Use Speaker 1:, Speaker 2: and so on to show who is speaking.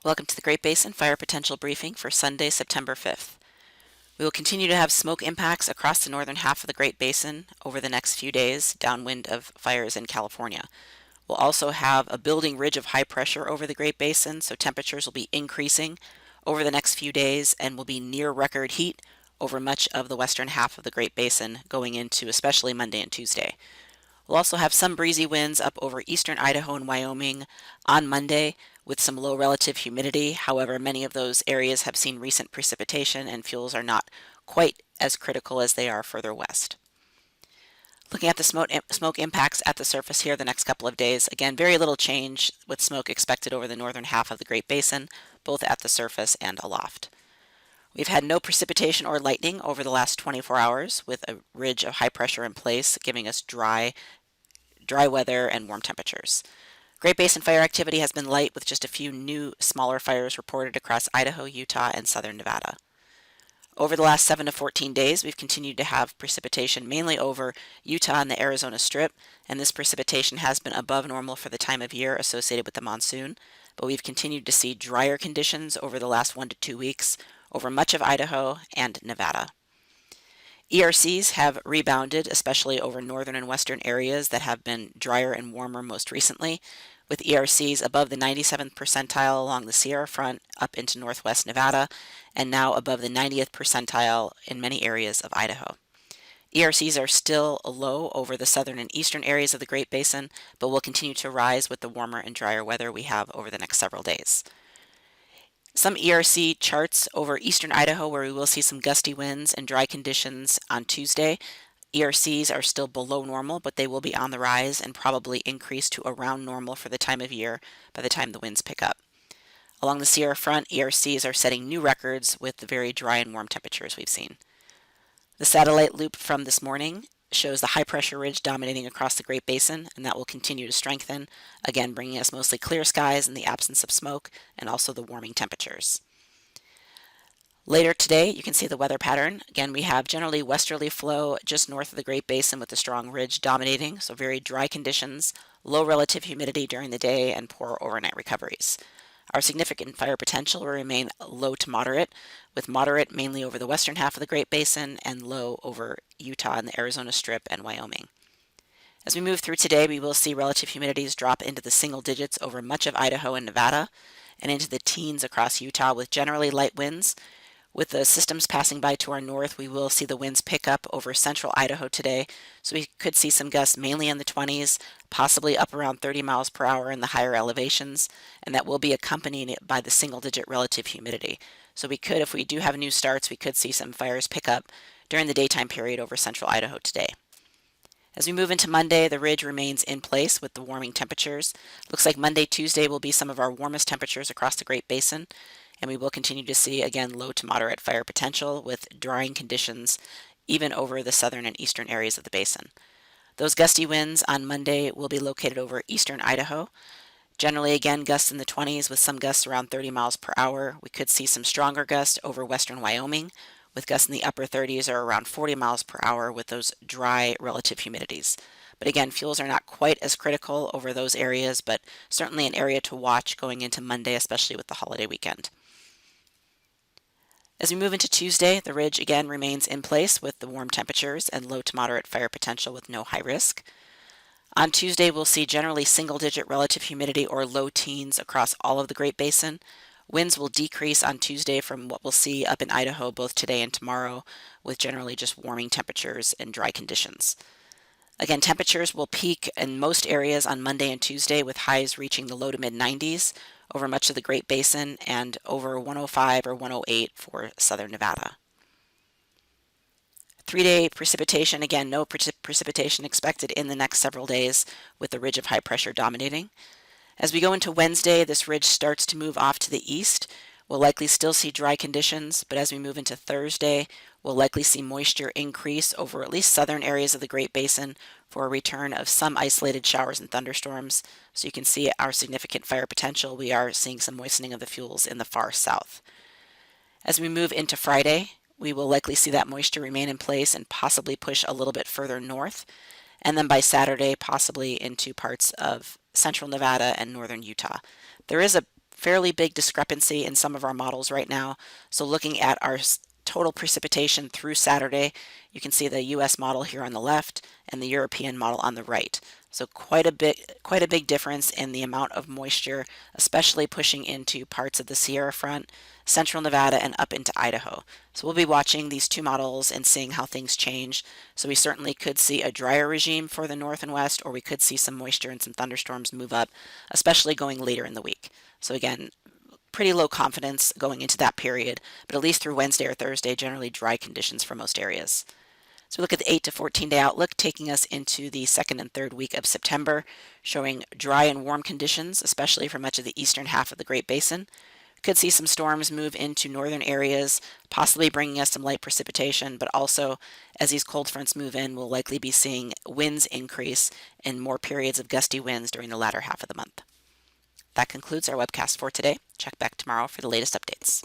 Speaker 1: Welcome to the Great Basin Fire Potential Briefing for Sunday, September 5th. We will continue to have smoke impacts across the northern half of the Great Basin over the next few days, downwind of fires in California. We'll also have a building ridge of high pressure over the Great Basin, so temperatures will be increasing over the next few days and will be near record heat over much of the western half of the Great Basin going into especially Monday and Tuesday. We'll also have some breezy winds up over eastern Idaho and Wyoming on Monday with some low relative humidity. However, many of those areas have seen recent precipitation and fuels are not quite as critical as they are further west. Looking at the smoke impacts at the surface here the next couple of days, again, very little change with smoke expected over the northern half of the Great Basin, both at the surface and aloft. We've had no precipitation or lightning over the last 24 hours with a ridge of high pressure in place, giving us dry weather and warm temperatures. Great Basin fire activity has been light with just a few new smaller fires reported across Idaho, Utah, and southern Nevada. Over the last 7 to 14 days, we've continued to have precipitation mainly over Utah and the Arizona Strip, and this precipitation has been above normal for the time of year associated with the monsoon, but we've continued to see drier conditions over the last 1 to 2 weeks over much of Idaho and Nevada. ERCs have rebounded, especially over northern and western areas that have been drier and warmer most recently, with ERCs above the 97th percentile along the Sierra Front up into northwest Nevada, and now above the 90th percentile in many areas of Idaho. ERCs are still low over the southern and eastern areas of the Great Basin, but will continue to rise with the warmer and drier weather we have over the next several days. Some ERC charts over eastern Idaho where we will see some gusty winds and dry conditions on Tuesday. ERCs are still below normal, but they will be on the rise and probably increase to around normal for the time of year by the time the winds pick up. Along the Sierra Front, ERCs are setting new records with the very dry and warm temperatures we've seen. The satellite loop from this morning shows the high pressure ridge dominating across the Great Basin, and that will continue to strengthen, again bringing us mostly clear skies in the absence of smoke and also the warming temperatures. Later today, you can see the weather pattern. Again, we have generally westerly flow just north of the Great Basin with the strong ridge dominating, so very dry conditions, low relative humidity during the day, and poor overnight recoveries. Our significant fire potential will remain low to moderate, with moderate mainly over the western half of the Great Basin and low over Utah and the Arizona Strip and Wyoming. As we move through today, we will see relative humidities drop into the single digits over much of Idaho and Nevada and into the teens across Utah with generally light winds. With the systems passing by to our north, we will see the winds pick up over central Idaho today, so we could see some gusts mainly in the 20s, possibly up around 30 miles per hour in the higher elevations, and that will be accompanied by the single-digit relative humidity. So we could, if we do have new starts, we could see some fires pick up during the daytime period over central Idaho today. As we move into Monday, the ridge remains in place with the warming temperatures. Looks like Monday, Tuesday will be some of our warmest temperatures across the Great Basin, and we will continue to see, again, low to moderate fire potential with drying conditions even over the southern and eastern areas of the basin. Those gusty winds on Monday will be located over eastern Idaho. Generally, again, gusts in the 20s with some gusts around 30 miles per hour. We could see some stronger gusts over western Wyoming with gusts in the upper 30s or around 40 miles per hour with those dry relative humidities. But again, fuels are not quite as critical over those areas, but certainly an area to watch going into Monday, especially with the holiday weekend. As we move into Tuesday, the ridge again remains in place with the warm temperatures and low to moderate fire potential with no high risk. On Tuesday, we'll see generally single-digit relative humidity or low teens across all of the Great Basin. Winds will decrease on Tuesday from what we'll see up in Idaho both today and tomorrow, with generally just warming temperatures and dry conditions. Again, temperatures will peak in most areas on Monday and Tuesday with highs reaching the low to mid-90s over much of the Great Basin and over 105 or 108 for southern Nevada. 3-day precipitation, again, no precipitation expected in the next several days with the ridge of high pressure dominating. As we go into Wednesday, this ridge starts to move off to the east. We'll likely still see dry conditions, but as we move into Thursday, we'll likely see moisture increase over at least southern areas of the Great Basin for a return of some isolated showers and thunderstorms. So you can see our significant fire potential. We are seeing some moistening of the fuels in the far south. As we move into Friday, we will likely see that moisture remain in place and possibly push a little bit further north. And then by Saturday, possibly into parts of central Nevada and northern Utah. There is a fairly big discrepancy in some of our models right now. So looking at our total precipitation through Saturday, you can see the US model here on the left and the European model on the right. So quite a big difference in the amount of moisture, especially pushing into parts of the Sierra Front, central Nevada, and up into Idaho. So we'll be watching these two models and seeing how things change. So we certainly could see a drier regime for the north and west, or we could see some moisture and some thunderstorms move up, especially going later in the week. So again, pretty low confidence going into that period, but at least through Wednesday or Thursday, generally dry conditions for most areas. So we look at the 8 to 14 day outlook, taking us into the second and third week of September, showing dry and warm conditions, especially for much of the eastern half of the Great Basin. Could see some storms move into northern areas, possibly bringing us some light precipitation, but also as these cold fronts move in, we'll likely be seeing winds increase and more periods of gusty winds during the latter half of the month. That concludes our webcast for today. Check back tomorrow for the latest updates.